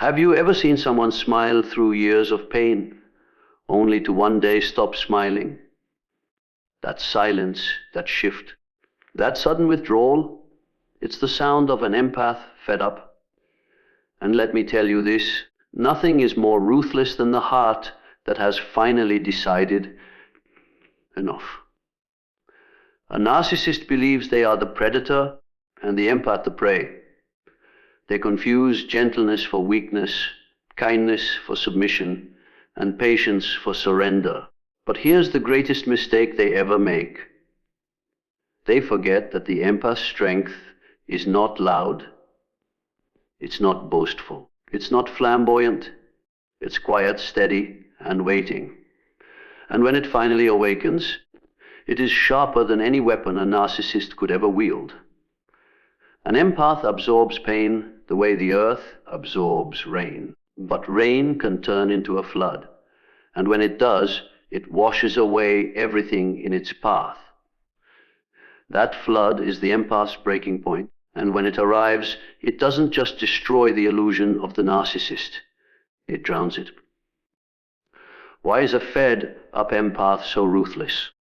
Have you ever seen someone smile through years of pain, only to one day stop smiling? That silence, that shift, that sudden withdrawal, it's the sound of an empath fed up. And let me tell you this, nothing is more ruthless than the heart that has finally decided enough. A narcissist believes they are the predator and the empath the prey. They confuse gentleness for weakness, kindness for submission, and patience for surrender. But here's the greatest mistake they ever make. They forget that the empath's strength is not loud, it's not boastful, it's not flamboyant, it's quiet, steady, and waiting. And when it finally awakens, it is sharper than any weapon a narcissist could ever wield. An empath absorbs pain the way the earth absorbs rain. But rain can turn into a flood. And when it does, it washes away everything in its path. That flood is the empath's breaking point. And when it arrives, it doesn't just destroy the illusion of the narcissist. It drowns it. Why is a fed-up empath so ruthless?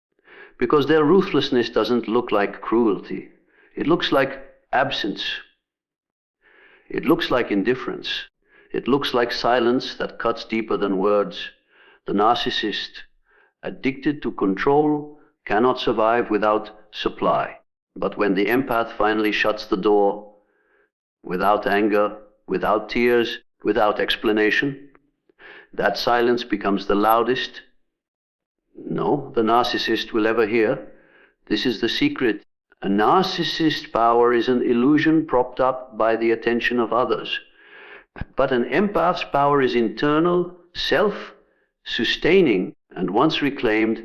Because their ruthlessness doesn't look like cruelty. It looks like absence. It looks like indifference. It looks like silence that cuts deeper than words. The narcissist, addicted to control, cannot survive without supply. But when the empath finally shuts the door, without anger, without tears, without explanation, that silence becomes the loudest no narcissist will ever hear. This is the secret. A narcissist power is an illusion propped up by the attention of others. But an empath's power is internal, self-sustaining, and once reclaimed,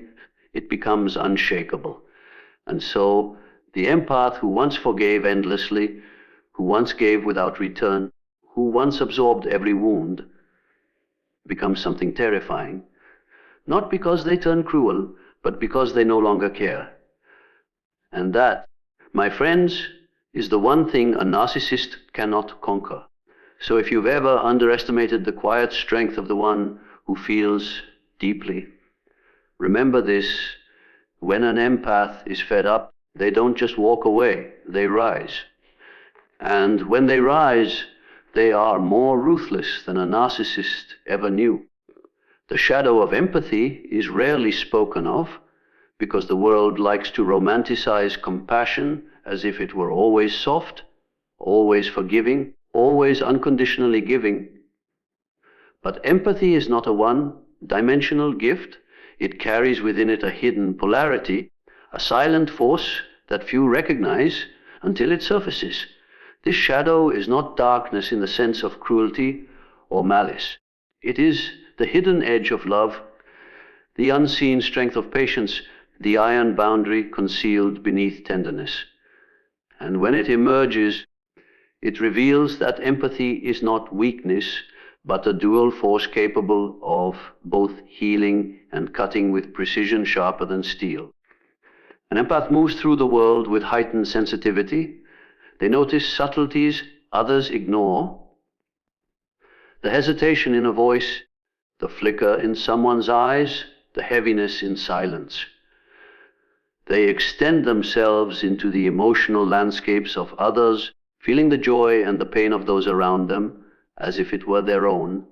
it becomes unshakable. And so, the empath who once forgave endlessly, who once gave without return, who once absorbed every wound, becomes something terrifying. Not because they turn cruel, but because they no longer care. And that, my friends, is the one thing a narcissist cannot conquer. So if you've ever underestimated the quiet strength of the one who feels deeply, remember this: when an empath is fed up, they don't just walk away, they rise. And when they rise, they are more ruthless than a narcissist ever knew. The shadow of empathy is rarely spoken of, because the world likes to romanticize compassion as if it were always soft, always forgiving, always unconditionally giving. But empathy is not a one-dimensional gift. It carries within it a hidden polarity, a silent force that few recognize until it surfaces. This shadow is not darkness in the sense of cruelty or malice. It is the hidden edge of love, the unseen strength of patience, the iron boundary concealed beneath tenderness. And when it emerges, it reveals that empathy is not weakness, but a dual force capable of both healing and cutting with precision sharper than steel. An empath moves through the world with heightened sensitivity. They notice subtleties others ignore. The hesitation in a voice, the flicker in someone's eyes, the heaviness in silence. They extend themselves into the emotional landscapes of others, feeling the joy and the pain of those around them as if it were their own.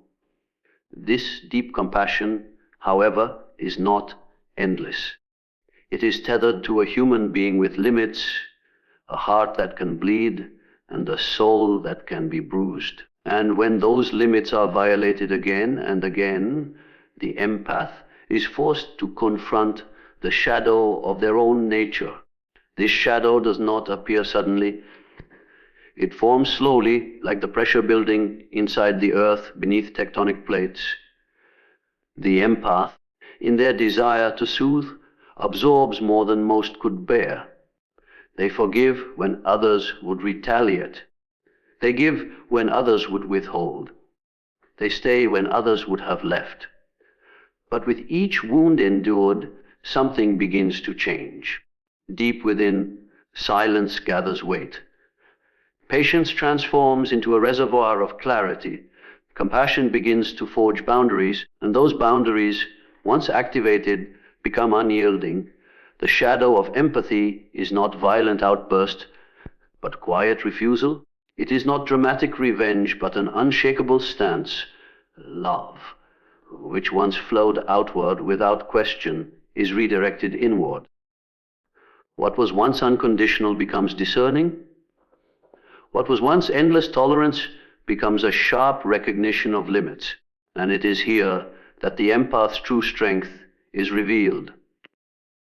This deep compassion, however, is not endless. It is tethered to a human being with limits, a heart that can bleed, and a soul that can be bruised. And when those limits are violated again and again, the empath is forced to confront the shadow of their own nature. This shadow does not appear suddenly. It forms slowly, like the pressure building inside the earth beneath tectonic plates. The empath, in their desire to soothe, absorbs more than most could bear. They forgive when others would retaliate. They give when others would withhold. They stay when others would have left. But with each wound endured, something begins to change. Deep within, silence gathers weight. Patience transforms into a reservoir of clarity. Compassion begins to forge boundaries, and those boundaries, once activated, become unyielding. The shadow of empathy is not violent outburst, but quiet refusal. It is not dramatic revenge, but an unshakable stance. Love, which once flowed outward without question, is redirected inward. What was once unconditional becomes discerning. What was once endless tolerance becomes a sharp recognition of limits. And it is here that the empath's true strength is revealed.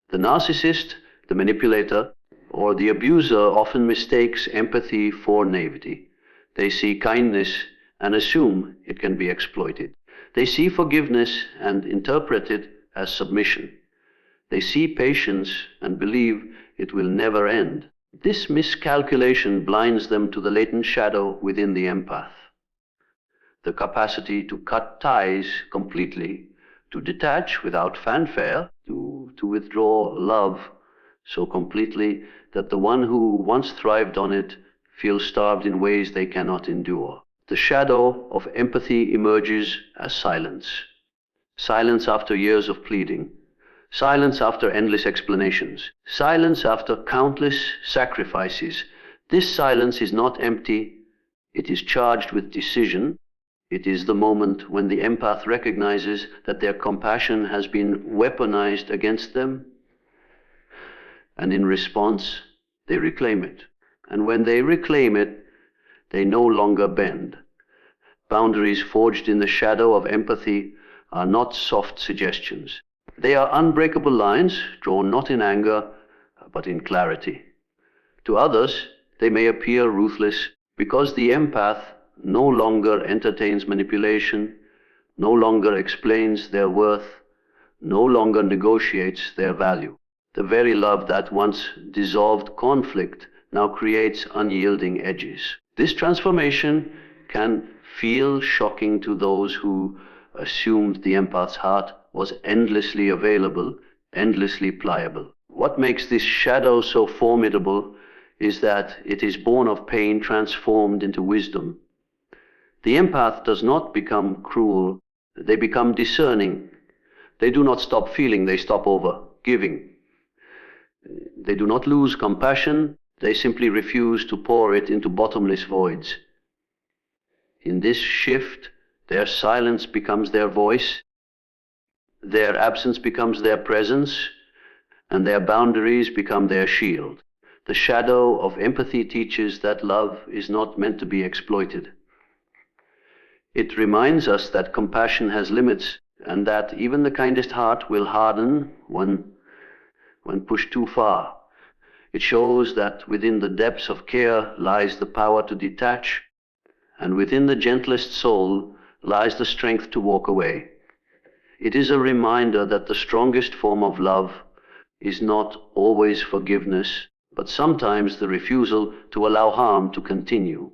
The narcissist, the manipulator, or the abuser often mistakes empathy for naivety. They see kindness and assume it can be exploited. They see forgiveness and interpret it as submission. They see patience and believe it will never end. This miscalculation blinds them to the latent shadow within the empath. The capacity to cut ties completely, to detach without fanfare, to withdraw love so completely that the one who once thrived on it feels starved in ways they cannot endure. The shadow of empathy emerges as silence. Silence after years of pleading. Silence after endless explanations. Silence after countless sacrifices. This silence is not empty. It is charged with decision. It is the moment when the empath recognizes that their compassion has been weaponized against them, and in response, they reclaim it. And when they reclaim it, they no longer bend. Boundaries forged in the shadow of empathy are not soft suggestions. They are unbreakable lines, drawn not in anger, but in clarity. To others, they may appear ruthless because the empath no longer entertains manipulation, no longer explains their worth, no longer negotiates their value. The very love that once dissolved conflict now creates unyielding edges. This transformation can feel shocking to those who assumed the empath's heart was endlessly available, endlessly pliable. What makes this shadow so formidable is that it is born of pain transformed into wisdom. The empath does not become cruel, they become discerning. They do not stop feeling, they stop over giving. They do not lose compassion, they simply refuse to pour it into bottomless voids. In this shift, their silence becomes their voice, their absence becomes their presence, and their boundaries become their shield. The shadow of empathy teaches that love is not meant to be exploited. It reminds us that compassion has limits, and that even the kindest heart will harden when pushed too far. It shows that within the depths of care lies the power to detach, and within the gentlest soul lies the strength to walk away. It is a reminder that the strongest form of love is not always forgiveness, but sometimes the refusal to allow harm to continue.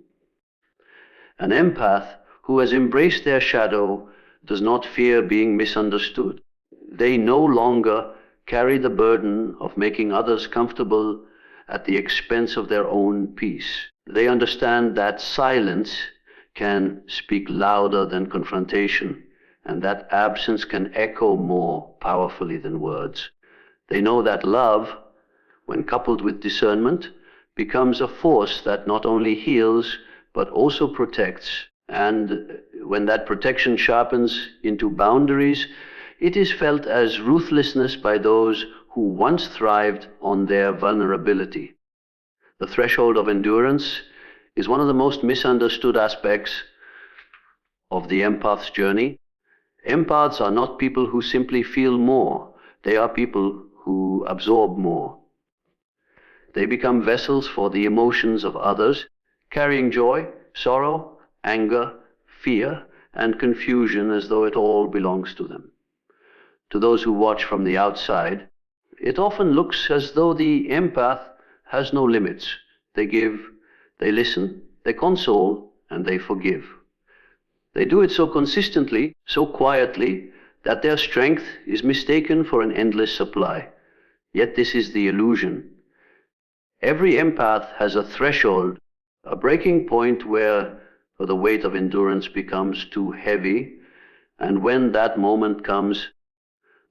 An empath who has embraced their shadow does not fear being misunderstood. They no longer carry the burden of making others comfortable at the expense of their own peace. They understand that silence can speak louder than confrontation, and that absence can echo more powerfully than words. They know that love, when coupled with discernment, becomes a force that not only heals, but also protects. And when that protection sharpens into boundaries, it is felt as ruthlessness by those who once thrived on their vulnerability. The threshold of endurance is one of the most misunderstood aspects of the empath's journey. Empaths are not people who simply feel more. They are people who absorb more. They become vessels for the emotions of others, carrying joy, sorrow, anger, fear, and confusion as though it all belongs to them. To those who watch from the outside, it often looks as though the empath has no limits. They give, they listen, they console, and they forgive. They do it so consistently, so quietly, that their strength is mistaken for an endless supply. Yet this is the illusion. Every empath has a threshold, a breaking point where or the weight of endurance becomes too heavy, and when that moment comes,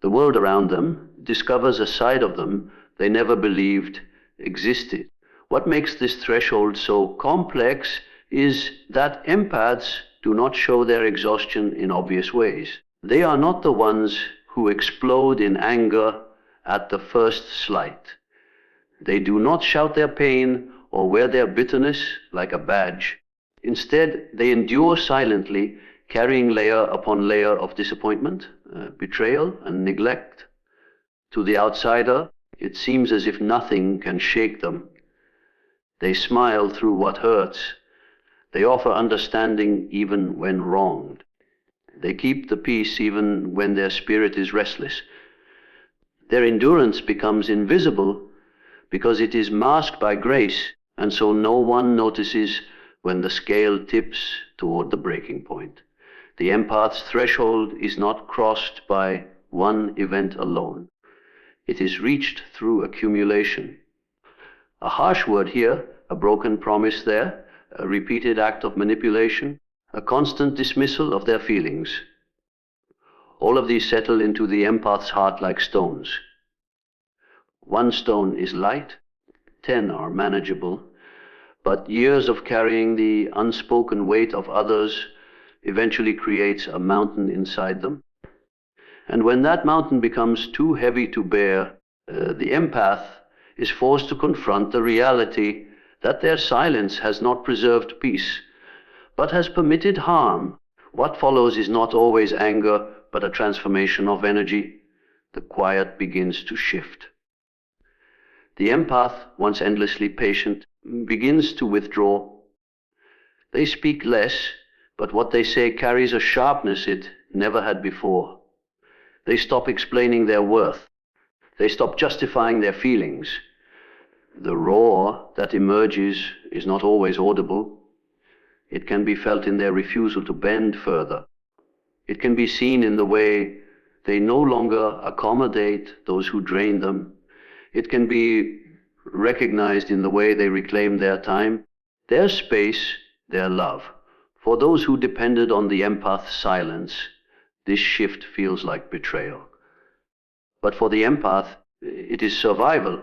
the world around them discovers a side of them they never believed existed. What makes this threshold so complex is that empaths do not show their exhaustion in obvious ways. They are not the ones who explode in anger at the first slight. They do not shout their pain or wear their bitterness like a badge. Instead, they endure silently, carrying layer upon layer of disappointment, betrayal, and neglect. To the outsider, it seems as if nothing can shake them. They smile through what hurts. They offer understanding even when wronged. They keep the peace even when their spirit is restless. Their endurance becomes invisible because it is masked by grace, and so no one notices when the scale tips toward the breaking point. The empath's threshold is not crossed by one event alone. It is reached through accumulation. A harsh word here, a broken promise there, a repeated act of manipulation, a constant dismissal of their feelings. All of these settle into the empath's heart like stones. One stone is light, 10 are manageable, but years of carrying the unspoken weight of others eventually creates a mountain inside them. And when that mountain becomes too heavy to bear, the empath is forced to confront the reality that their silence has not preserved peace, but has permitted harm. What follows is not always anger, but a transformation of energy. The quiet begins to shift. The empath, once endlessly patient, begins to withdraw. They speak less, but what they say carries a sharpness it never had before. They stop explaining their worth. They stop justifying their feelings. The roar that emerges is not always audible. It can be felt in their refusal to bend further. It can be seen in the way they no longer accommodate those who drain them. It can be recognized in the way they reclaim their time, their space, their love. For those who depended on the empath's silence, this shift feels like betrayal. But for the empath, it is survival.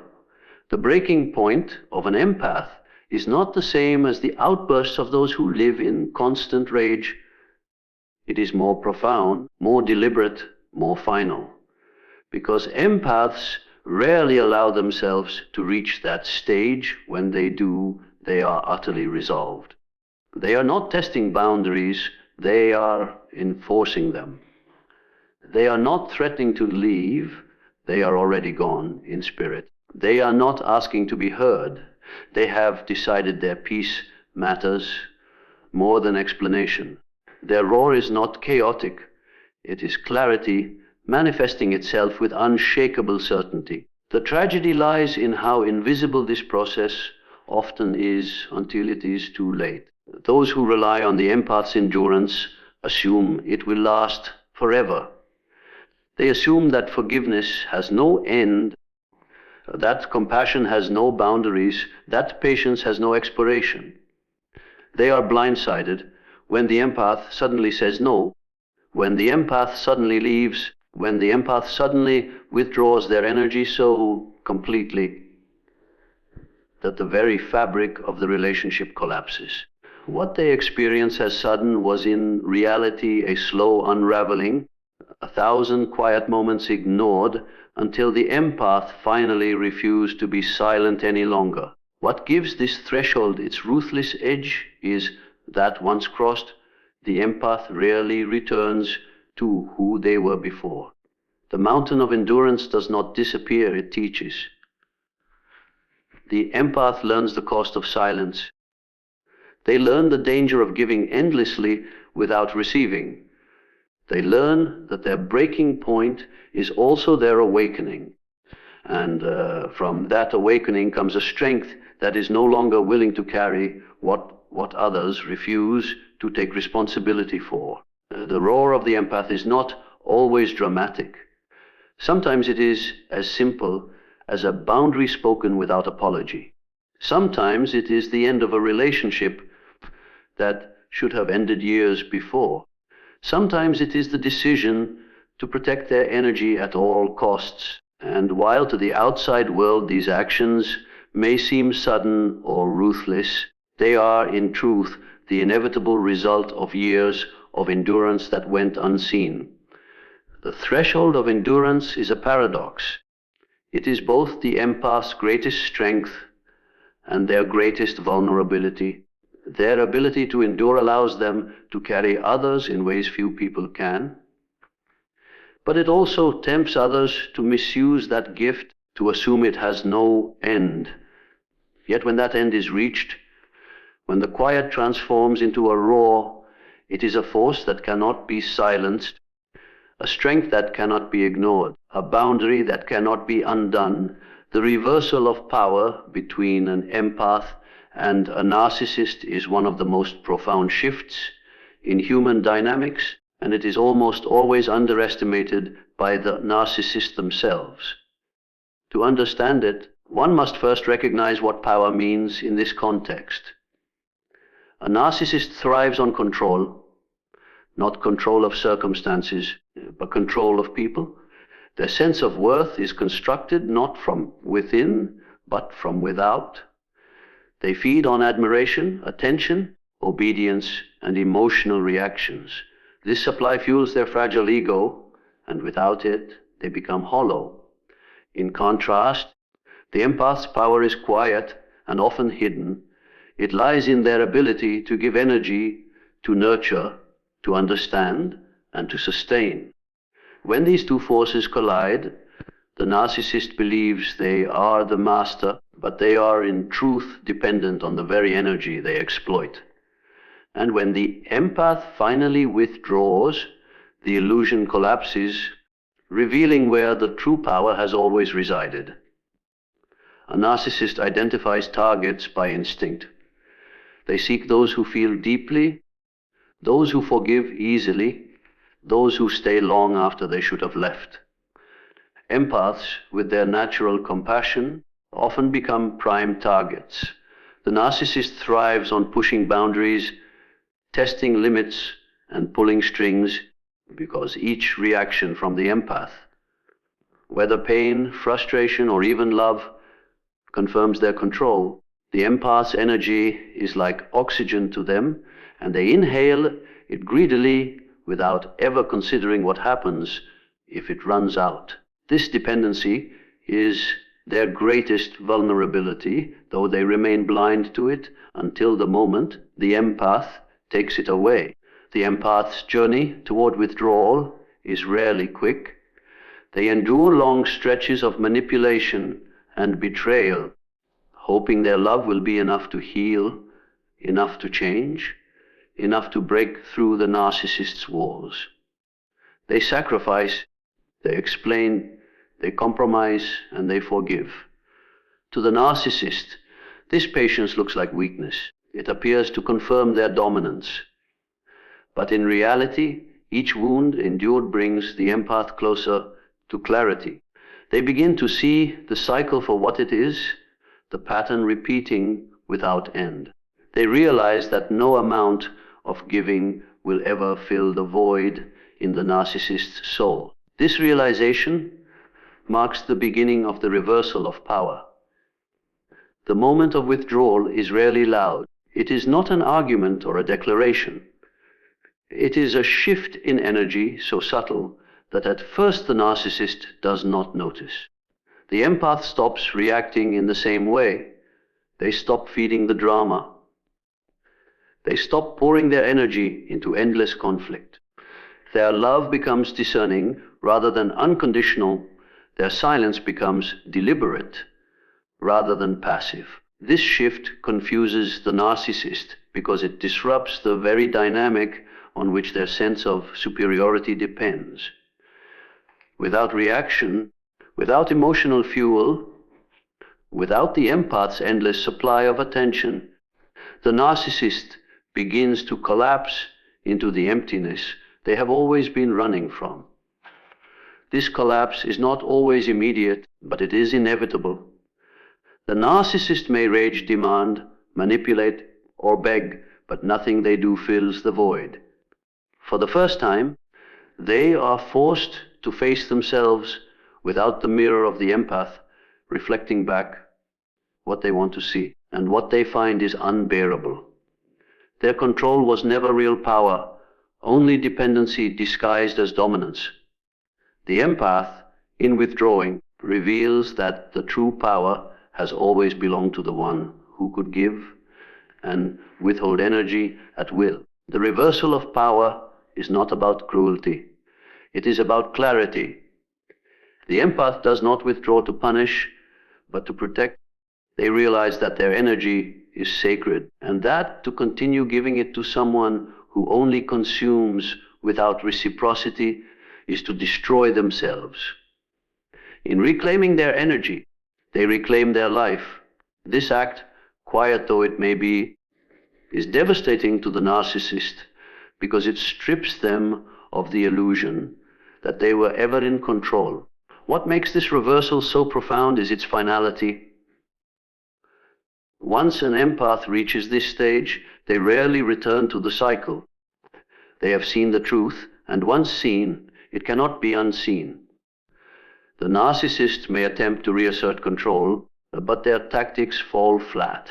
The breaking point of an empath is not the same as the outbursts of those who live in constant rage. It is more profound, more deliberate, more final. Because empaths rarely allow themselves to reach that stage. When they do, they are utterly resolved. They are not testing boundaries, they are enforcing them. They are not threatening to leave, they are already gone in spirit. They are not asking to be heard. They have decided their peace matters more than explanation. Their roar is not chaotic. It is clarity manifesting itself with unshakable certainty. The tragedy lies in how invisible this process often is until it is too late. Those who rely on the empath's endurance assume it will last forever. They assume that forgiveness has no end, that compassion has no boundaries, that patience has no expiration. They are blindsided when the empath suddenly says no, when the empath suddenly leaves, when the empath suddenly withdraws their energy so completely that the very fabric of the relationship collapses. What they experience as sudden was in reality a slow unraveling, 1,000 quiet moments ignored until the empath finally refused to be silent any longer. What gives this threshold its ruthless edge is that once crossed, the empath rarely returns to who they were before. The mountain of endurance does not disappear, it teaches. The empath learns the cost of silence. They learn the danger of giving endlessly without receiving. They learn that their breaking point is also their awakening. And from that awakening comes a strength that is no longer willing to carry what others refuse to take responsibility for. The roar of the empath is not always dramatic. Sometimes it is as simple as a boundary spoken without apology. Sometimes it is the end of a relationship that should have ended years before. Sometimes it is the decision to protect their energy at all costs, and while to the outside world these actions may seem sudden or ruthless, they are in truth the inevitable result of years of endurance that went unseen. The threshold of endurance is a paradox. It is both the empath's greatest strength and their greatest vulnerability. Their ability to endure allows them to carry others in ways few people can, but it also tempts others to misuse that gift, to assume it has no end. Yet when that end is reached, when the quiet transforms into a roar, it is a force that cannot be silenced, a strength that cannot be ignored, a boundary that cannot be undone, the reversal of power between an empath and a narcissist is one of the most profound shifts in human dynamics, and it is almost always underestimated by the narcissists themselves. To understand it, one must first recognize what power means in this context. A narcissist thrives on control, not control of circumstances, but control of people. Their sense of worth is constructed not from within, but from without. They feed on admiration, attention, obedience, and emotional reactions. This supply fuels their fragile ego, and without it, they become hollow. In contrast, the empath's power is quiet and often hidden. It lies in their ability to give energy, to nurture, to understand, and to sustain. When these two forces collide, the narcissist believes they are the master, but they are in truth dependent on the very energy they exploit. And when the empath finally withdraws, the illusion collapses, revealing where the true power has always resided. A narcissist identifies targets by instinct. They seek those who feel deeply, those who forgive easily, those who stay long after they should have left. Empaths, with their natural compassion, often become prime targets. The narcissist thrives on pushing boundaries, testing limits, and pulling strings, because each reaction from the empath, whether pain, frustration, or even love, confirms their control. The empath's energy is like oxygen to them, and they inhale it greedily without ever considering what happens if it runs out. This dependency is their greatest vulnerability, though they remain blind to it until the moment the empath takes it away. The empath's journey toward withdrawal is rarely quick. They endure long stretches of manipulation and betrayal, hoping their love will be enough to heal, enough to change, enough to break through the narcissist's walls. They sacrifice, they explain, they compromise, and they forgive. To the narcissist, this patience looks like weakness. It appears to confirm their dominance. But in reality, each wound endured brings the empath closer to clarity. They begin to see the cycle for what it is, the pattern repeating without end. They realize that no amount of giving will ever fill the void in the narcissist's soul. This realization marks the beginning of the reversal of power. The moment of withdrawal is rarely loud. It is not an argument or a declaration. It is a shift in energy so subtle that at first the narcissist does not notice. The empath stops reacting in the same way. They stop feeding the drama. They stop pouring their energy into endless conflict. Their love becomes discerning rather than unconditional. Their silence becomes deliberate rather than passive. This shift confuses the narcissist because it disrupts the very dynamic on which their sense of superiority depends. Without reaction, without emotional fuel, without the empath's endless supply of attention, the narcissist begins to collapse into the emptiness they have always been running from. This collapse is not always immediate, but it is inevitable. The narcissist may rage, demand, manipulate, or beg, but nothing they do fills the void. For the first time, they are forced to face themselves without the mirror of the empath reflecting back what they want to see, and what they find is unbearable. Their control was never real power, only dependency disguised as dominance. The empath, in withdrawing, reveals that the true power has always belonged to the one who could give and withhold energy at will. The reversal of power is not about cruelty. It is about clarity. The empath does not withdraw to punish, but to protect. They realize that their energy is sacred, and that to continue giving it to someone who only consumes without reciprocity is to destroy themselves. In reclaiming their energy, they reclaim their life. This act, quiet though it may be, is devastating to the narcissist because it strips them of the illusion that they were ever in control. What makes this reversal so profound is its finality. Once an empath reaches this stage, they rarely return to the cycle. They have seen the truth, and once seen, it cannot be unseen. The narcissist may attempt to reassert control, but their tactics fall flat.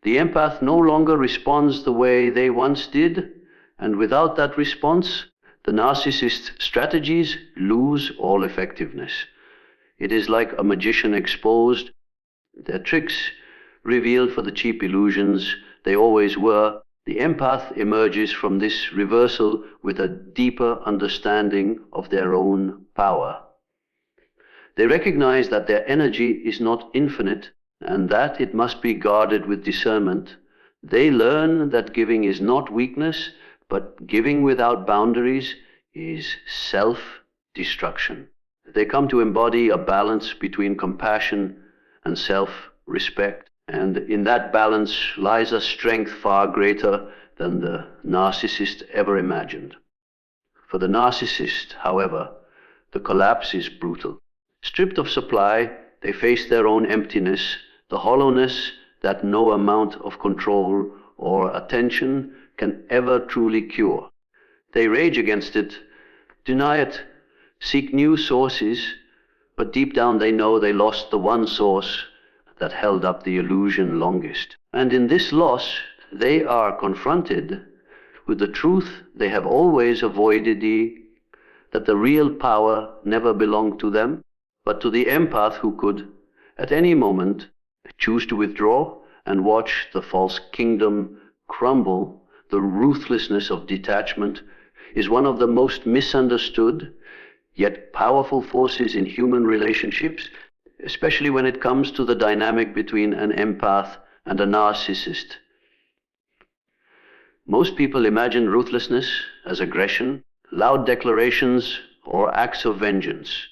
The empath no longer responds the way they once did, and without that response, the narcissist's strategies lose all effectiveness. It is like a magician exposed, their tricks revealed for the cheap illusions they always were. The empath emerges from this reversal with a deeper understanding of their own power. They recognize that their energy is not infinite and that it must be guarded with discernment. They learn that giving is not weakness, but giving without boundaries is self-destruction. They come to embody a balance between compassion and self-respect. And in that balance lies a strength far greater than the narcissist ever imagined. For the narcissist, however, the collapse is brutal. Stripped of supply, they face their own emptiness, the hollowness that no amount of control or attention can ever truly cure. They rage against it, deny it, seek new sources, but deep down they know they lost the one source that held up the illusion longest. And in this loss, they are confronted with the truth they have always avoided, that the real power never belonged to them, but to the empath who could, at any moment, choose to withdraw and watch the false kingdom crumble. The ruthlessness of detachment is one of the most misunderstood, yet powerful forces in human relationships, especially when it comes to the dynamic between an empath and a narcissist. Most people imagine ruthlessness as aggression, loud declarations, or acts of vengeance.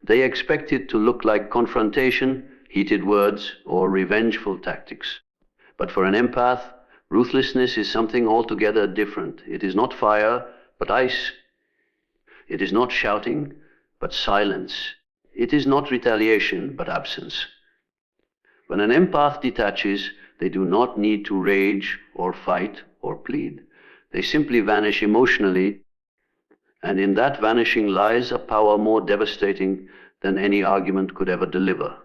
They expect it to look like confrontation, heated words, or revengeful tactics. But for an empath, ruthlessness is something altogether different. It is not fire, but ice. It is not shouting, but silence. It is not retaliation, but absence. When an empath detaches, they do not need to rage or fight or plead. They simply vanish emotionally, and in that vanishing lies a power more devastating than any argument could ever deliver.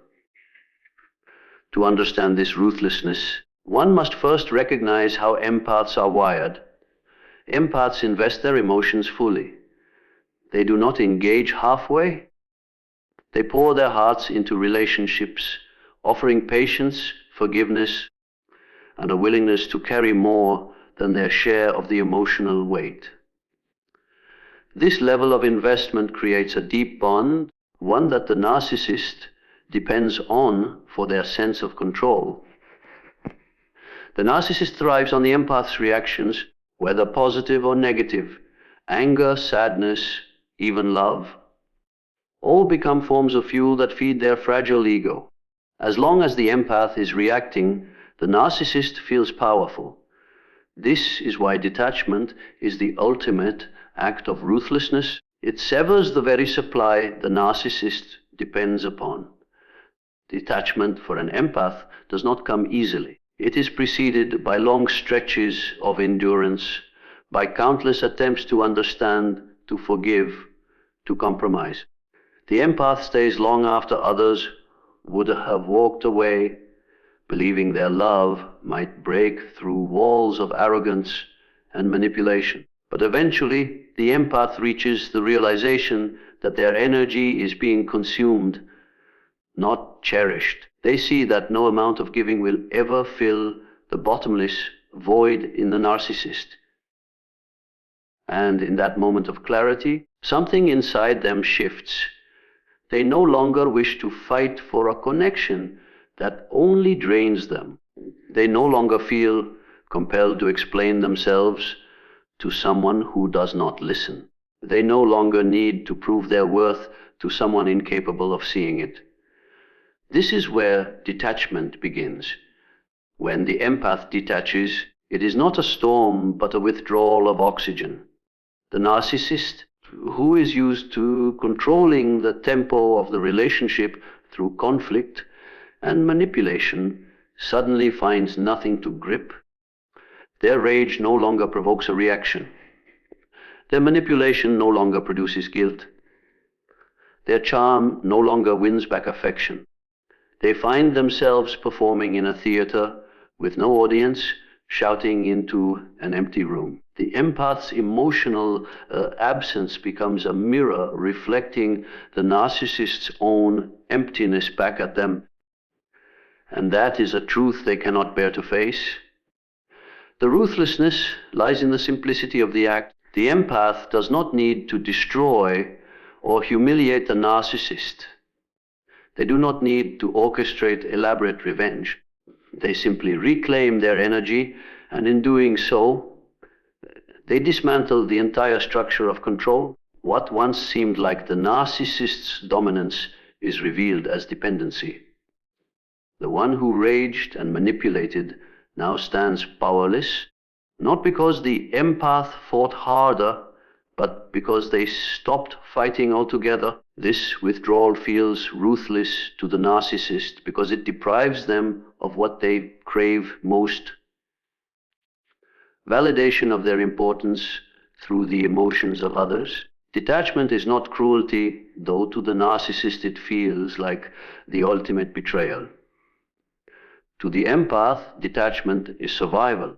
To understand this ruthlessness, one must first recognize how empaths are wired. Empaths invest their emotions fully. They do not engage halfway. They pour their hearts into relationships, offering patience, forgiveness, and a willingness to carry more than their share of the emotional weight. This level of investment creates a deep bond, one that the narcissist depends on for their sense of control. The narcissist thrives on the empath's reactions, whether positive or negative, anger, sadness, even love. All become forms of fuel that feed their fragile ego. As long as the empath is reacting, the narcissist feels powerful. This is why detachment is the ultimate act of ruthlessness. It severs the very supply the narcissist depends upon. Detachment for an empath does not come easily. It is preceded by long stretches of endurance, by countless attempts to understand, to forgive, to compromise. The empath stays long after others would have walked away, believing their love might break through walls of arrogance and manipulation. But eventually, the empath reaches the realization that their energy is being consumed, not cherished. They see that no amount of giving will ever fill the bottomless void in the narcissist. And in that moment of clarity, something inside them shifts. They no longer wish to fight for a connection that only drains them. They no longer feel compelled to explain themselves to someone who does not listen. They no longer need to prove their worth to someone incapable of seeing it. This is where detachment begins. When the empath detaches, it is not a storm, but a withdrawal of oxygen. The narcissist, who is used to controlling the tempo of the relationship through conflict and manipulation, suddenly finds nothing to grip. Their rage no longer provokes a reaction. Their manipulation no longer produces guilt. Their charm no longer wins back affection. They find themselves performing in a theater with no audience, shouting into an empty room. The empath's emotional absence becomes a mirror reflecting the narcissist's own emptiness back at them. And that is a truth they cannot bear to face. The ruthlessness lies in the simplicity of the act. The empath does not need to destroy or humiliate the narcissist. They do not need to orchestrate elaborate revenge. They simply reclaim their energy, and in doing so, they dismantle the entire structure of control. What once seemed like the narcissist's dominance is revealed as dependency. The one who raged and manipulated now stands powerless, not because the empath fought harder, but because they stopped fighting altogether. This withdrawal feels ruthless to the narcissist because it deprives them of what they crave most: validation of their importance through the emotions of others. Detachment is not cruelty, though to the narcissist it feels like the ultimate betrayal. To the empath, detachment is survival.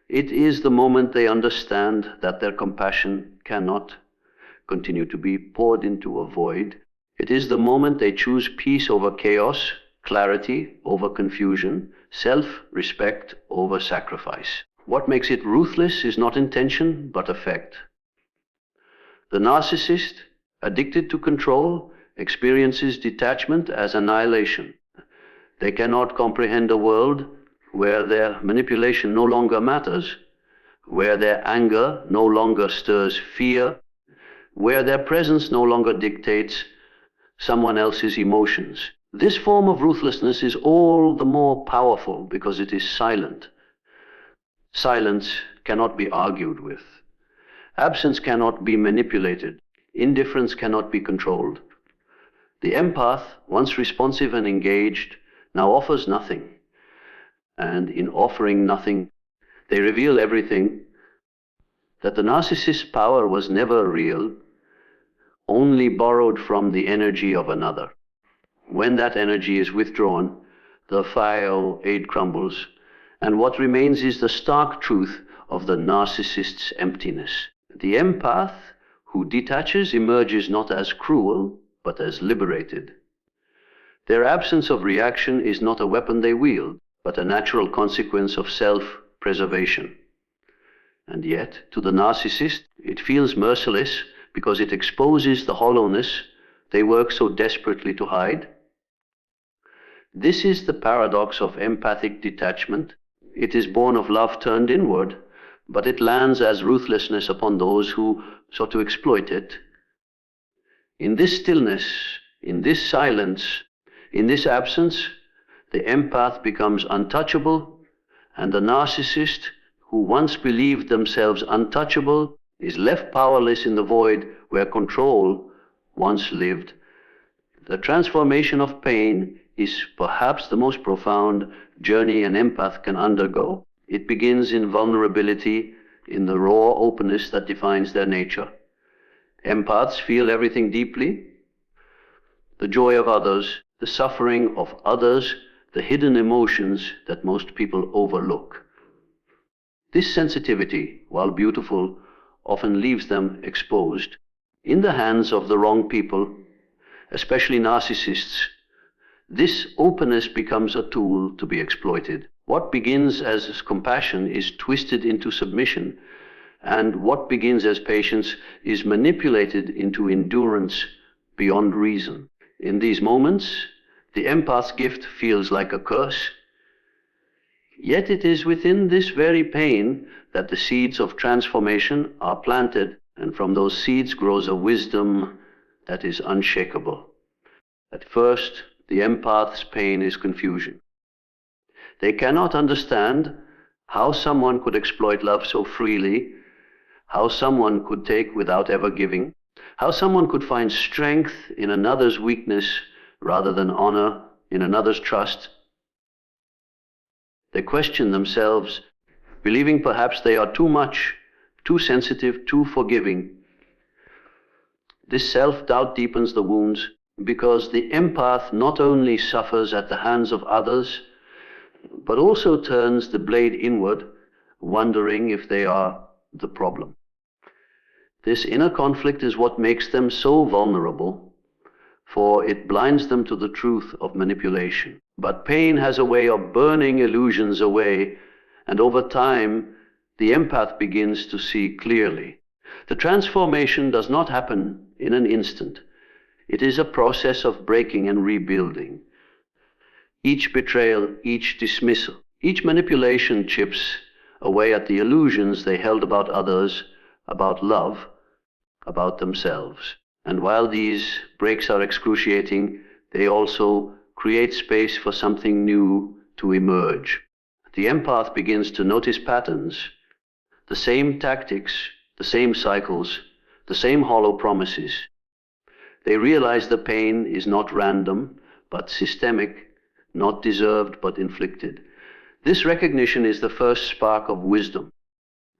It is the moment they understand that their compassion cannot continue to be poured into a void. It is the moment they choose peace over chaos, clarity over confusion, self-respect over sacrifice. What makes it ruthless is not intention, but effect. The narcissist, addicted to control, experiences detachment as annihilation. They cannot comprehend a world where their manipulation no longer matters, where their anger no longer stirs fear, where their presence no longer dictates someone else's emotions. This form of ruthlessness is all the more powerful because it is silent. Silence cannot be argued with. Absence cannot be manipulated. Indifference cannot be controlled. The empath, once responsive and engaged, now offers nothing. And in offering nothing, they reveal everything: that the narcissist's power was never real, only borrowed from the energy of another. When that energy is withdrawn, the fire crumbles, and what remains is the stark truth of the narcissist's emptiness. The empath who detaches emerges not as cruel, but as liberated. Their absence of reaction is not a weapon they wield, but a natural consequence of self-preservation. And yet, to the narcissist, it feels merciless because it exposes the hollowness they work so desperately to hide. This is the paradox of empathic detachment. It is born of love turned inward, but it lands as ruthlessness upon those who sought to exploit it. In this stillness, in this silence, in this absence, the empath becomes untouchable, and the narcissist, who once believed themselves untouchable, is left powerless in the void where control once lived. The transformation of pain is perhaps the most profound journey an empath can undergo. It begins in vulnerability, in the raw openness that defines their nature. Empaths feel everything deeply: the joy of others, the suffering of others, the hidden emotions that most people overlook. This sensitivity, while beautiful, often leaves them exposed. In the hands of the wrong people, especially narcissists, this openness becomes a tool to be exploited. What begins as compassion is twisted into submission, and what begins as patience is manipulated into endurance beyond reason. In these moments, the empath's gift feels like a curse. Yet it is within this very pain that the seeds of transformation are planted, and from those seeds grows a wisdom that is unshakable. At first, the empath's pain is confusion. They cannot understand how someone could exploit love so freely, how someone could take without ever giving, how someone could find strength in another's weakness rather than honor in another's trust. They question themselves, believing perhaps they are too much, too sensitive, too forgiving. This self-doubt deepens the wounds because the empath not only suffers at the hands of others, but also turns the blade inward, wondering if they are the problem. This inner conflict is what makes them so vulnerable, for it blinds them to the truth of manipulation. But pain has a way of burning illusions away, and over time, the empath begins to see clearly. The transformation does not happen in an instant. It is a process of breaking and rebuilding. Each betrayal, each dismissal, each manipulation chips away at the illusions they held about others, about love, about themselves. And while these breaks are excruciating, they also create space for something new to emerge. The empath begins to notice patterns, the same tactics, the same cycles, the same hollow promises. They realize the pain is not random, but systemic, not deserved, but inflicted. This recognition is the first spark of wisdom.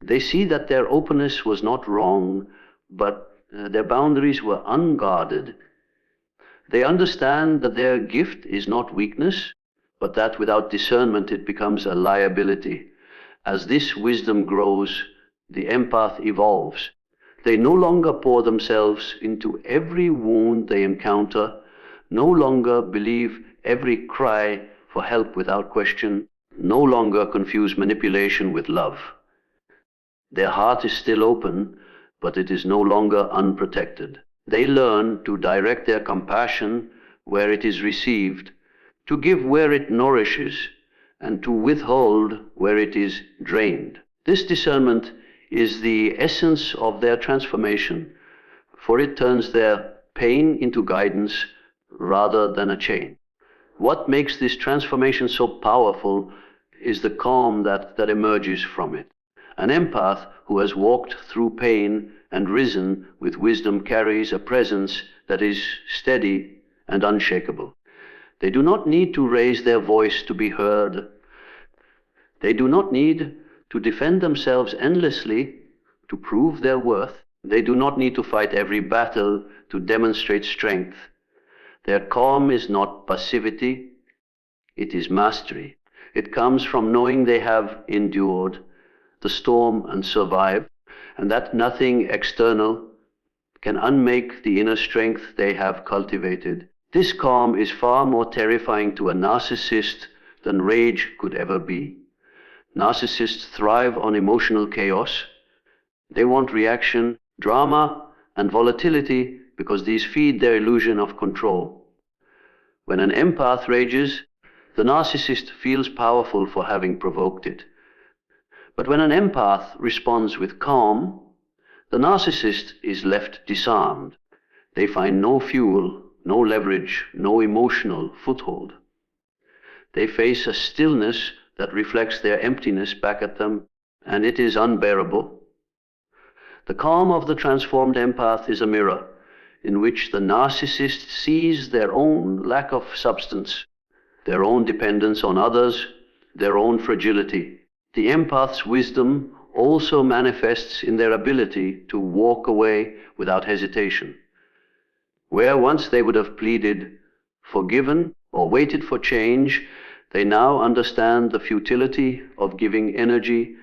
They see that their openness was not wrong, but their boundaries were unguarded. They understand that their gift is not weakness, but that without discernment it becomes a liability. As this wisdom grows, the empath evolves. They no longer pour themselves into every wound they encounter, no longer believe every cry for help without question, no longer confuse manipulation with love. Their heart is still open, but it is no longer unprotected. They learn to direct their compassion where it is received, to give where it nourishes, and to withhold where it is drained. This discernment is the essence of their transformation, for it turns their pain into guidance rather than a chain. What makes this transformation so powerful is the calm that emerges from it. An empath who has walked through pain and risen with wisdom carries a presence that is steady and unshakable. They do not need to raise their voice to be heard. They do not need to defend themselves endlessly to prove their worth. They do not need to fight every battle to demonstrate strength. Their calm is not passivity, it is mastery. It comes from knowing they have endured the storm and survived, and that nothing external can unmake the inner strength they have cultivated. This calm is far more terrifying to a narcissist than rage could ever be. Narcissists thrive on emotional chaos. They want reaction, drama, and volatility because these feed their illusion of control. When an empath rages, the narcissist feels powerful for having provoked it. But when an empath responds with calm, the narcissist is left disarmed. They find no fuel, no leverage, no emotional foothold. They face a stillness that reflects their emptiness back at them, and it is unbearable. The calm of the transformed empath is a mirror in which the narcissist sees their own lack of substance, their own dependence on others, their own fragility. The empath's wisdom also manifests in their ability to walk away without hesitation. Where once they would have pleaded, forgiven, or waited for change, they now understand the futility of giving energy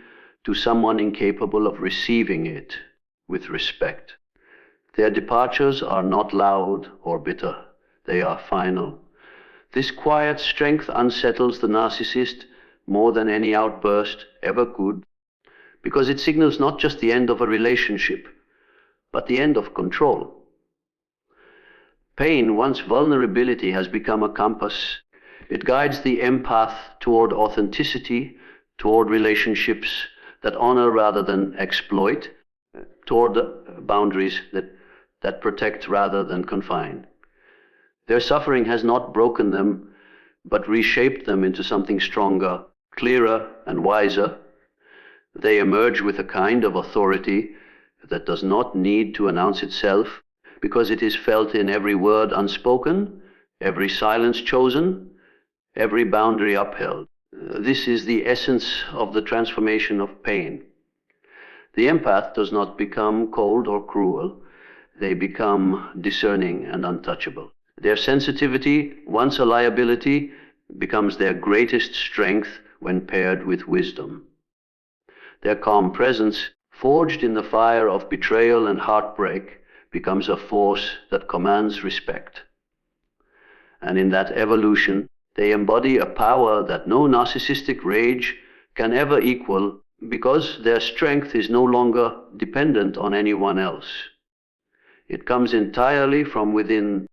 to someone incapable of receiving it with respect. Their departures are not loud or bitter. They are final. This quiet strength unsettles the narcissist more than any outburst ever could, because it signals not just the end of a relationship, but the end of control. Pain, once vulnerability, has become a compass. It guides the empath toward authenticity, toward relationships that honor rather than exploit, toward boundaries that protect rather than confine. Their suffering has not broken them, but reshaped them into something stronger, clearer, and wiser. They emerge with a kind of authority that does not need to announce itself, because it is felt in every word unspoken, every silence chosen, every boundary upheld. This is the essence of the transformation of pain. The empath does not become cold or cruel. They become discerning and untouchable. Their sensitivity, once a liability, becomes their greatest strength when paired with wisdom. Their calm presence, forged in the fire of betrayal and heartbreak, becomes a force that commands respect. And in that evolution, they embody a power that no narcissistic rage can ever equal, because their strength is no longer dependent on anyone else. It comes entirely from within